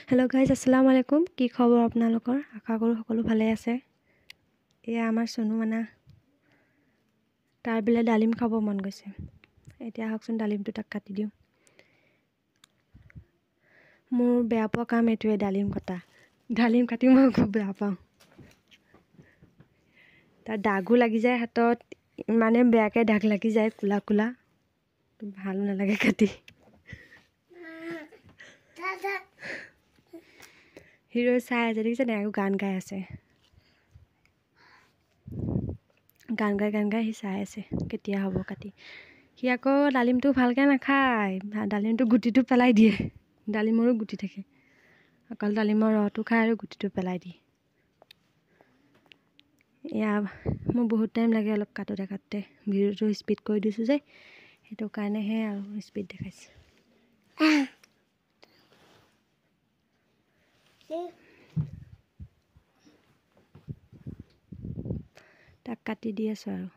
Hello guys अस्सलाम वालेकुम की खबर आपनालोकर आशा करूँ सकलो भाले आछे। एया आमार सोनू माना तार बिले डालिम खाब मन गइसे। एतिया हकसुन डालिमटो ताक काटि दिउ। मोर बेया पोৱা काम एटुৱে डालिम कटा। डालिम काटि মই খুব বেয়া পাওঁ। तार दागो लागि যায় हातत इमाने बेयाके दाग लागि যায় कुला कुला ভাল নালাগে কাটি। हिरो चाय আছে দেখিছে নাই গান গাই আছে। গান গাই হি চাই আছে কেতিয়া হ'ব কাটি। হি আকৌ ডালিমটো ভালকে নাখায় ডালিমটো গুটিটো পেলাই দিয়ে। ডালিমৰো গুটি থাকে অকল ডালিমৰ ৰসটো খায় আৰু গুটিটো পেলাই দিয়ে। এয়া মোৰ বহুত টাইম লাগে অলপ কাটোতে ভিডিওটো স্পিড কৰি দিছো যে সেইটো কাৰণে হে আৰু স্পিড দেখাইছে। তাক কাটি দি আছো আৰু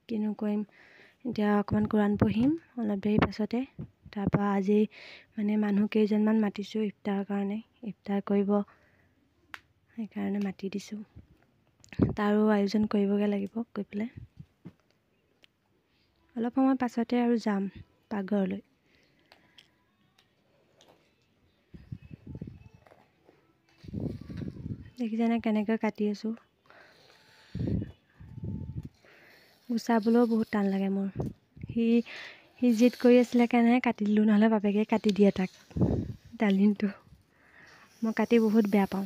কিনো কৰিম এতিয়া অকমান কোৰান পঢ়িম অলপ দেৰি পাছতে। তাৰপৰা আজি মানে মানুহ কেইজনমান মাতিছো ইফতাৰ কাৰণে ইফতাৰ কৰিব সেইকাৰণে মাতি দিছো। তাৰো আয়োজন কৰিবগে লাগিব কৈ পেলাই অলপ সময় পাছতে আৰু যাম পাকঘৰলৈ। দেখিছেনে কেনেকৈ কাটি আছো। গুচাবলৈও বহুত টান লাগে মোৰ। হি জিদ কৰি আছিলে কাৰণে কাটি দিলো নহলে বাপেকে কাটি দিয়ে তাক ডালিমটো। মই কাটি বহুত বেয়া পাওঁ।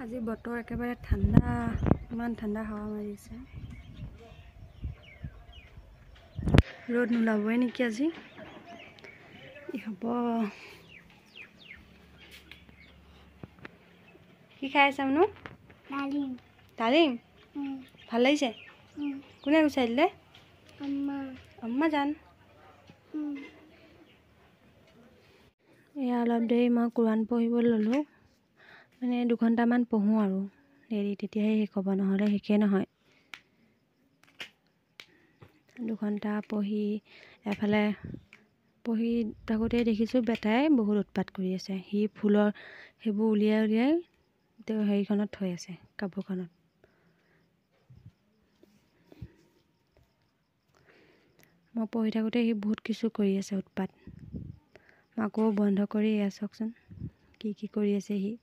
আজি বতৰ একেবাৰে ঠাণ্ডা ইমান ঠাণ্ডা হাৱা মাৰিছে। ৰ'দ নোলাবই নেকি আজি কি হ'ব। কি খাই আছা মনু? ডালিম। ডালিম ভাল লাগিছে? কোনে গুচাই দিলে? আম্মা জান। এয়া অলপ দেৰি মই কোৰান পঢ়িব ললো মানে 2 ঘণ্টামান পঢ়ো আৰু দেৰি তেতিয়াহে শেষ হ'ব নহলে শেষে নহয়। 2 ঘণ্টা পঢ়ি এফালে পঢ়ি থাকোতে দেখিছো বেটাই বহুত উৎপাত কৰি আছে। হি ফুলৰ হেবু উলিয়াই তেওঁ হেৰিখনত থৈ আছে কাপোৰখনত। মই পঢ়ি থাকোতে হি বহুত কিছু কৰি আছে উৎপাত। আকৌ বন্ধ কৰি এয়া চাওকচোন কি কৰি আছে হি।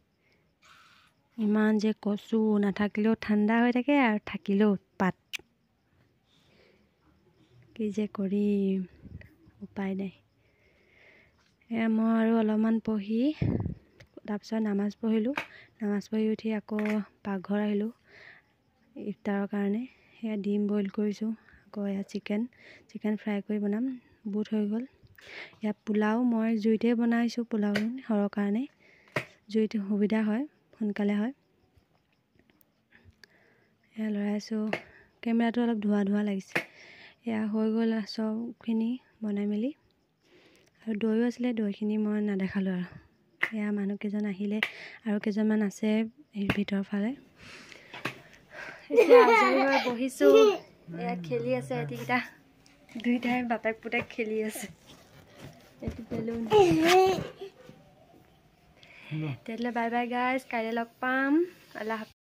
ইমান যে কচু নাথাকিলেও ঠাণ্ডা হৈ থাকে আৰু থাকিলেও উৎপাত। কি যে কৰিম উপায় নাই। এয়া মই আৰু অলপমান পঢ়ি তাৰপিছত নামাজ পঢ়িলোঁ। নামাজ পঢ়ি উঠি আকৌ পাকঘৰ আহিলোঁ ইফতাৰৰ কাৰণে। সেয়া ডিম বইল কৰিছোঁ আকৌ এয়া চিকেন ফ্ৰাই কৰি বনাম বুট হৈ গ'ল। এয়া পোলাও মই জুইতে বনাইছোঁ। পোলাও সৰৰ কাৰণে জুইত সুবিধা হয় সোনকালে হয়। এয়া লৰাইছোঁ কেমেৰাটো অলপ ধোৱা লাগিছে। এয়া হৈ গ'ল চবখিনি বনাই মেলি আৰু দৈও আছিলে দৈখিনি মই নেদেখালোঁ আৰু। এয়া মানুহ কেইজন আহিলে আৰু কেইজনমান আছে ভিতৰ ফালে। এতিয়া আজৰি হৈ বহিছোঁ। এয়া খেলি আছে এটিকেইটা দুইটাই বাপেক পুতেক খেলি আছে। এটি বেলুন তেতিয়াহ'লে বাই বাই গাইজ কাইলৈ লগ পাম। আল্লাহ হাফেজ।